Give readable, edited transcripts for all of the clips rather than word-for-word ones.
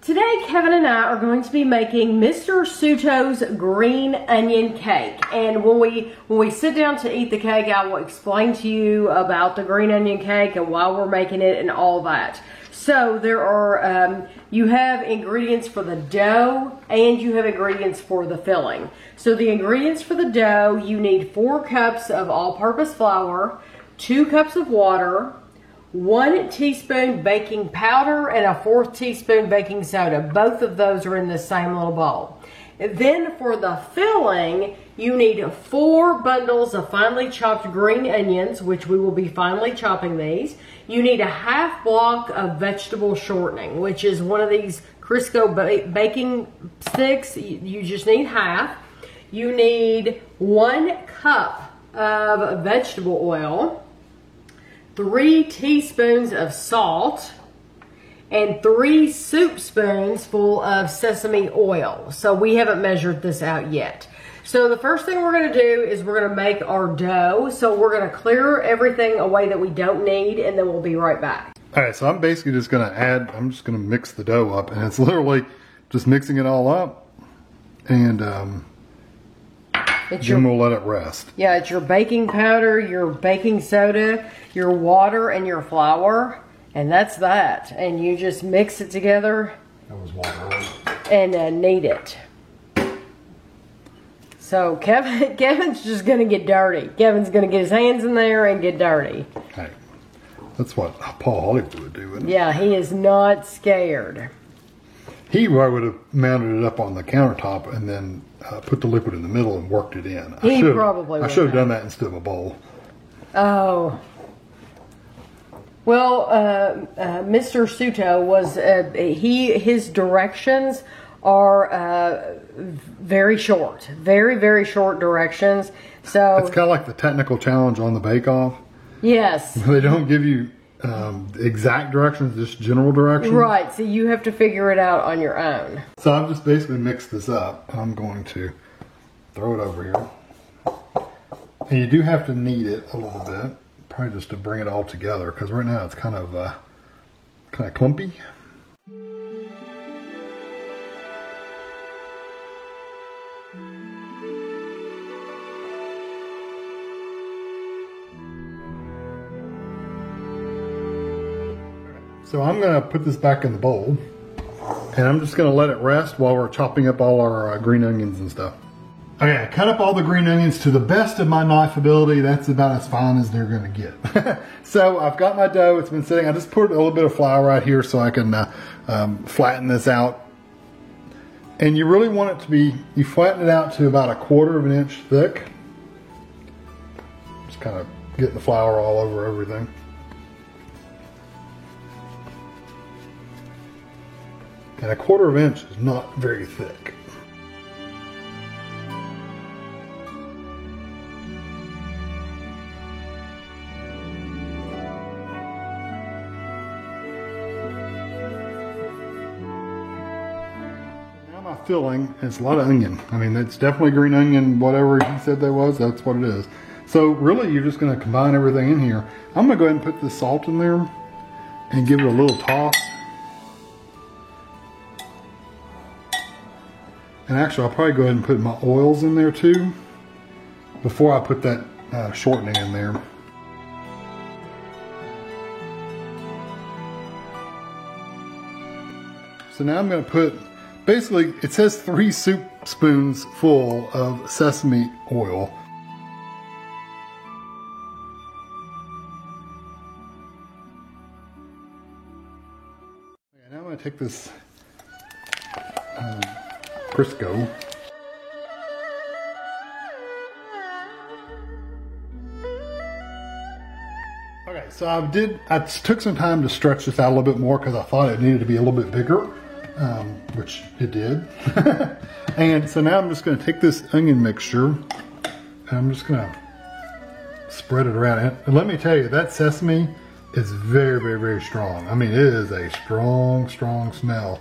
Today, Kevin and I are going to be making Mr. Suto's green onion cake. And when we sit down to eat the cake, I will explain to you about the green onion cake and why we're making it and all that. So there are, you have ingredients for the dough and you have ingredients for the filling. So the ingredients for the dough, you need 4 cups of all-purpose flour, 2 cups of water, 1 teaspoon baking powder, and a 1/4 teaspoon baking soda. Both of those are in the same little bowl. And then for the filling, you need 4 bundles of finely chopped green onions, which we will be finely chopping these. You need a 1/2 block of vegetable shortening, which is one of these Crisco baking sticks. You just need 1/2. You need 1 cup of vegetable oil, 3 teaspoons of salt, and 3 soup spoons full of sesame oil. So we haven't measured this out yet. So the first thing we're gonna do is we're gonna make our dough. So we're gonna clear everything away that we don't need, and then we'll be right back. All right, so I'm basically just gonna I'm just gonna mix the dough up, and it's literally just mixing it all up, and then we'll let it rest. Yeah, it's your baking powder, your baking soda, your water, and your flour. And that's that. And you just mix it together. That was water. And knead it. So Kevin's just going to get dirty. Kevin's going to get his hands in there and get dirty. Hey, that's what Paul Hollywood would do, isn't it? Yeah, he is not scared. He would have mounted it up on the countertop and then put the liquid in the middle and worked it in. I should have done that instead of a bowl. Oh. Well, Mr. Suto was, his directions are very short. Very, very short directions. So it's kind of like the technical challenge on the Bake Off. Yes. They don't give you exact directions, just general directions. Right, so you have to figure it out on your own. So I've just basically mixed this up. I'm going to throw it over here. And you do have to knead it a little bit, probably just to bring it all together, because right now it's kind of clumpy. So I'm going to put this back in the bowl, and I'm just going to let it rest while we're chopping up all our green onions and stuff. Okay, I cut up all the green onions to the best of my knife ability. That's about as fine as they're going to get. So I've got my dough. It's been sitting. I just put a little bit of flour right here so I can flatten this out. And you really want it to be, you flatten it out to about 1/4 inch thick. Just kind of getting the flour all over everything. And 1/4 inch is not very thick. Now my filling is a lot of onion. I mean, it's definitely green onion, whatever he said that was, that's what it is. So really you're just gonna combine everything in here. I'm gonna go ahead and put the salt in there and give it a little toss. And actually, I'll probably go ahead and put my oils in there too, before I put that shortening in there. So now I'm going to put, basically, it says 3 soup spoons full of sesame oil. Okay, now I'm going to take this Crisco. Okay, so I took some time to stretch this out a little bit more because I thought it needed to be a little bit bigger, which it did. And so now I'm just going to take this onion mixture and I'm just going to spread it around. And let me tell you, that sesame is very, very, very strong. I mean, it is a strong, strong smell.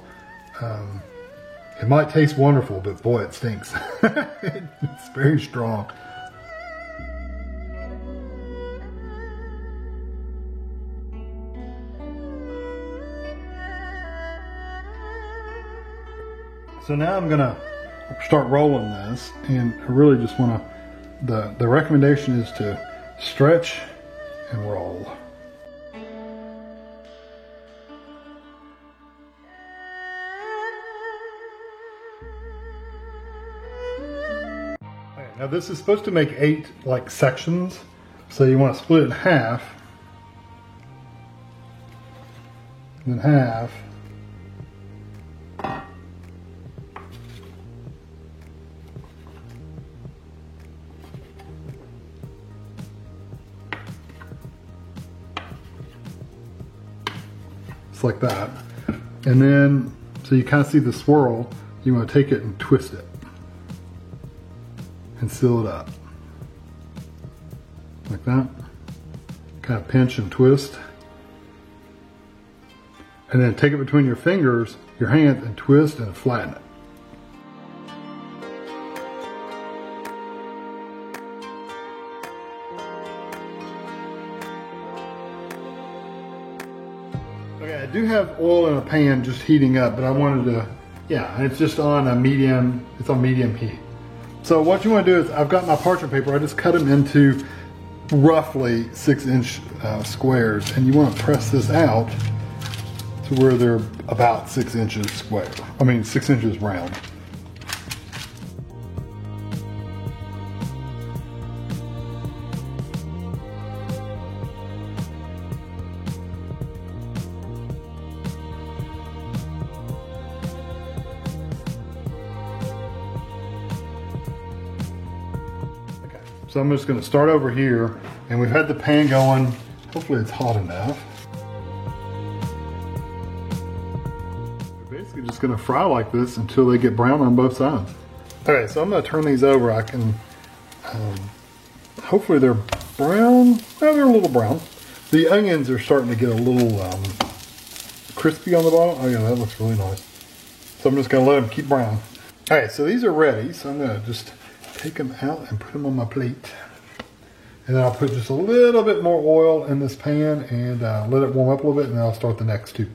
It might taste wonderful, but boy, it stinks. It's very strong. So now I'm gonna start rolling this, and I really just wanna, the recommendation is to stretch and roll. Okay, now this is supposed to make 8 like sections, so you want to split it in half, and then half. Just like that. And then, so you kind of see the swirl, you want to take it and twist it and seal it up. Like that. Kind of pinch and twist. And then take it between your fingers, your hand, and twist and flatten it. Okay, I do have oil in a pan just heating up, but I wanted to, yeah, it's just on a medium, it's on medium heat. So what you want to do is, I've got my parchment paper, I just cut them into roughly 6-inch squares, and you want to press this out to where they're about 6 inches square. I mean 6 inches round. Okay, so I'm just going to start over here, and we've had the pan going. Hopefully it's hot enough. Basically just gonna fry like this until they get brown on both sides. Okay, so I'm gonna turn these over. I can, hopefully they're brown. Well, they're a little brown. The onions are starting to get a little crispy on the bottom. Oh yeah, that looks really nice. So I'm just gonna let them keep brown. All right, so these are ready. So I'm gonna just take them out and put them on my plate. And then I'll put just a little bit more oil in this pan and let it warm up a little bit, and then I'll start the next two.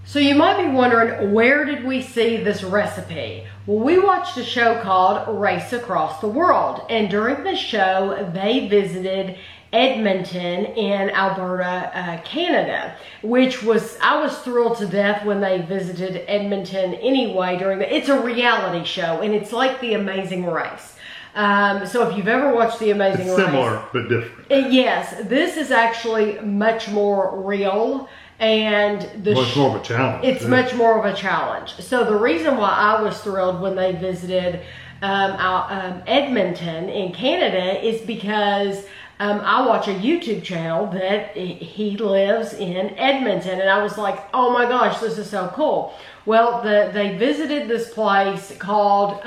So you might be wondering, where did we see this recipe? Well, we watched a show called Race Across the World, and during the show, they visited Edmonton in Alberta, Canada, which was, I was thrilled to death when they visited Edmonton anyway it's a reality show, and it's like The Amazing Race. So if you've ever watched The Amazing Race. Similar, but different. Yes, this is actually much more real. And much more of a challenge. It's much more of a challenge. So the reason why I was thrilled when they visited Edmonton in Canada is because I watch a YouTube channel that he lives in Edmonton, and I was like, oh my gosh, this is so cool. Well, they visited this place called,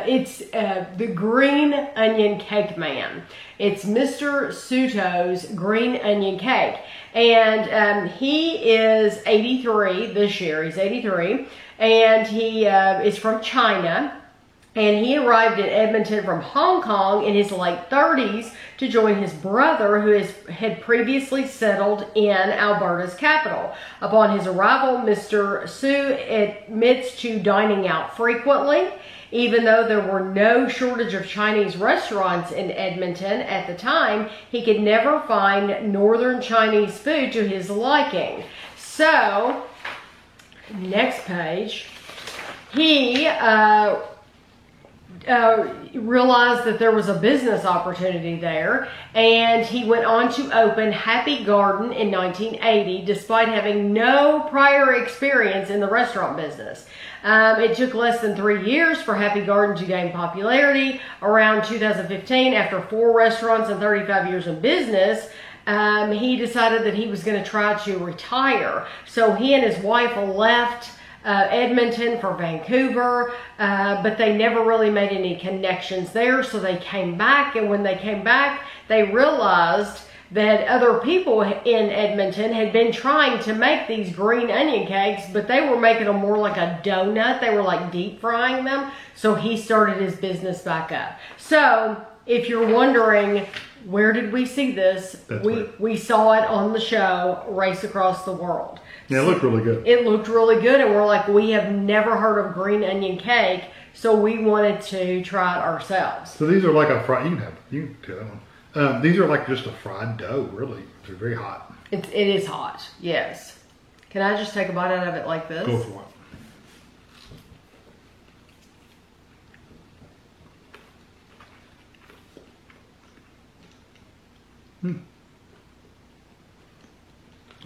it's the Green Onion Cake Man. It's Mr. Suto's Green Onion Cake. And he is 83 this year. He's 83. And he is from China. And he arrived in Edmonton from Hong Kong in his late 30s to join his brother, who had previously settled in Alberta's capital. Upon his arrival, Mr. Su admits to dining out frequently. Even though there were no shortage of Chinese restaurants in Edmonton at the time, he could never find Northern Chinese food to his liking. So, next page, he realized that there was a business opportunity there, and he went on to open Happy Garden in 1980, despite having no prior experience in the restaurant business. It took less than 3 years for Happy Garden to gain popularity. Around 2015, after 4 restaurants and 35 years in business, he decided that he was going to try to retire. So he and his wife left Edmonton for Vancouver, but they never really made any connections there, so they came back, and when they came back, they realized that other people in Edmonton had been trying to make these green onion cakes, but they were making them more like a donut. They were like deep frying them, so he started his business back up. So if you're wondering where did we see this? That's right. We saw it on the show Race Across the World. Yeah, it looked really good. It looked really good, and we're like, we have never heard of green onion cake, so we wanted to try it ourselves. So these are like a fried. You can do that one. These are like just a fried dough, really. They're very hot. It is hot, yes. Can I just take a bite out of it like this? Go for it.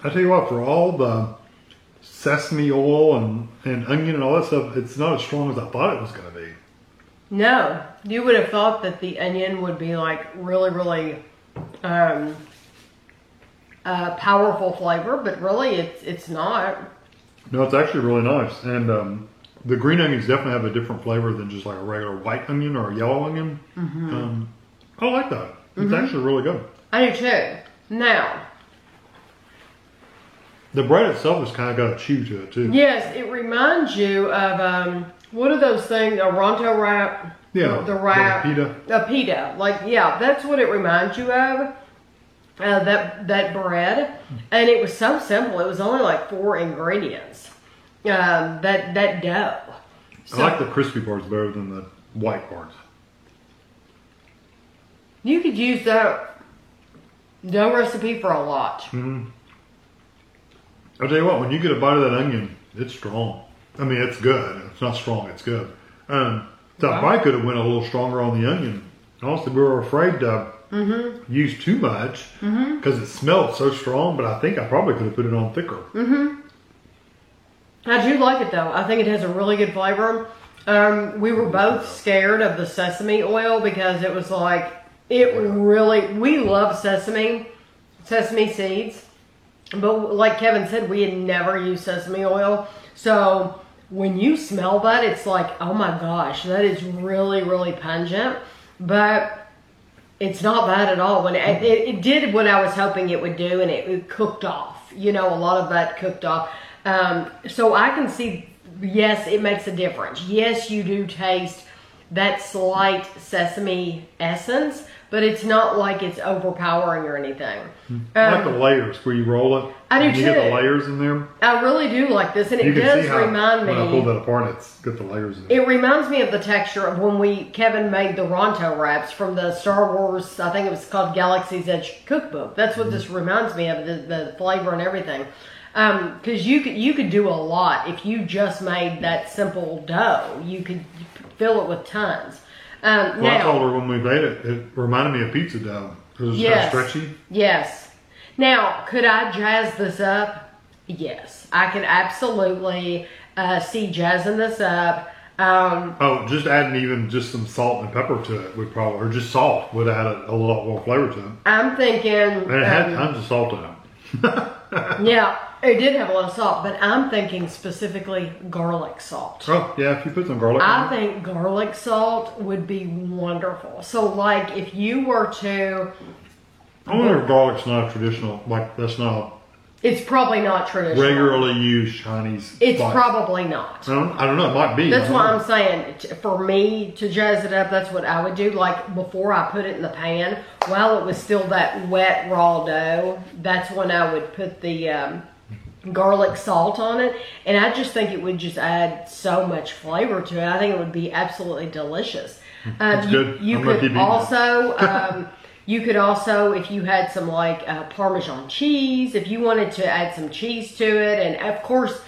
I tell you what, for all the sesame oil and onion and all that stuff, it's not as strong as I thought it was going to be. No, you would have thought that the onion would be like really, really powerful flavor, but really it's not. No, it's actually really nice. And the green onions definitely have a different flavor than just like a regular white onion or a yellow onion. Mm-hmm. I like that. It's actually really good. I do too. Now, the bread itself has kind of got a chew to it too. yes, it reminds you of what are those things? A Ronto wrap? Yeah, the wrap. pita. A pita. Like, yeah, that's what it reminds you of. That bread, and it was so simple. It was only like 4 ingredients. That dough. So, I like the crispy parts better than the white parts. You could use that dough recipe for a lot. Mm-hmm. I'll tell you what, when you get a bite of that onion, it's strong. I mean, it's good. It's not strong, it's good. So I probably could have went a little stronger on the onion. Honestly, we were afraid to use too much because it smelled so strong, but I think I probably could have put it on thicker. I do like it though. I think it has a really good flavor. We were both scared of the sesame oil because it was like, we love sesame seeds. But like Kevin said, we had never used sesame oil. So when you smell that, it's like, oh my gosh, that is really, really pungent. But it's not bad at all. When it did what I was hoping it would do, and it cooked off. You know, a lot of that cooked off. So I can see, yes, it makes a difference. Yes, you do taste that slight sesame essence, but it's not like it's overpowering or anything. I like the layers where you roll it. I do too. You get the layers in there. I really do like this, and it does remind me. When I pull that apart, it's got the layers in there. It reminds me of the texture of when Kevin made the Ronto wraps from the Star Wars, I think it was called Galaxy's Edge cookbook. That's what this reminds me of, the flavor and everything. Because you could do a lot if you just made that simple dough. You could fill it with tons. Well, I told her when we made it, it reminded me of pizza dough because it's kind of stretchy. Yes. Now, could I jazz this up? Yes, I could absolutely see jazzing this up. Just adding even just some salt and pepper to it would probably, or just salt would add a lot more flavor to it. I'm thinking, and it had tons of salt in it. Yeah, it did have a lot of salt, but I'm thinking specifically garlic salt. Oh, yeah, if you put some garlic in I think garlic salt would be wonderful. So, like, if you were to... I wonder if garlic's not a traditional, like, that's not... It's probably not traditional. Regularly used Chinese It's spice. Probably not. I don't know, it might be. That's why I'm saying, for me to jazz it up, that's what I would do. Like, before I put it in the pan, while it was still that wet, raw dough, that's when I would put the garlic salt on it. And I just think it would just add so much flavor to it. I think it would be absolutely delicious. It's good. You could also... You could also, if you had some like Parmesan cheese, if you wanted to add some cheese to it, and of course,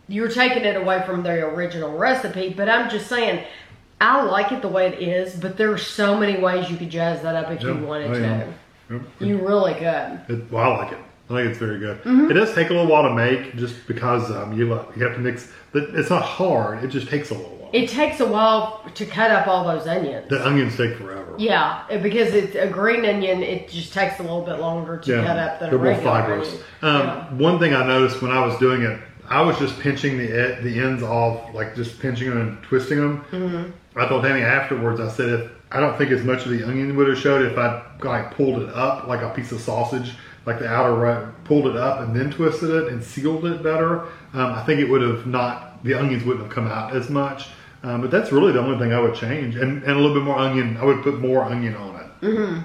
you're taking it away from the original recipe, but I'm just saying, I like it the way it is, but there's so many ways you could jazz that up if you wanted to. Yep. You really could. Well, I like it. I think it's very good. It does take a little while to make just because you have to mix. It's not hard. It just takes a little while. It takes a while to cut up all those onions. The onions take forever. Yeah, because it's a green onion. It just takes a little bit longer to cut up than a regular onion. They're more fibrous. One thing I noticed when I was doing it, I was just pinching the ends off, like just pinching them and twisting them. I told Tammy afterwards, I said, I don't think as much of the onion would have showed if I like pulled it up like a piece of sausage, like the outer right, pulled it up and then twisted it and sealed it better. I think it would have not, the onions wouldn't have come out as much. But that's really the only thing I would change. And a little bit more onion. I would put more onion on it.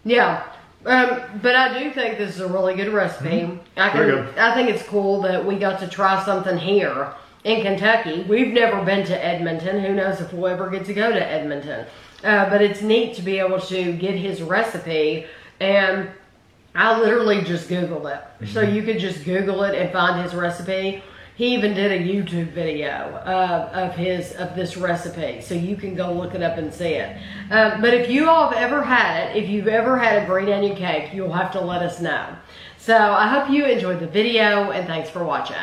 Yeah. But I do think this is a really good recipe. I think it's cool that we got to try something here in Kentucky. We've never been to Edmonton. Who knows if we'll ever get to go to Edmonton. But it's neat to be able to get his recipe, and I literally just Googled it. So you could just Google it and find his recipe. He even did a YouTube video of this recipe, so you can go look it up and see it. But if you all have ever had it, if you've ever had a green onion cake, you'll have to let us know. So I hope you enjoyed the video, and thanks for watching.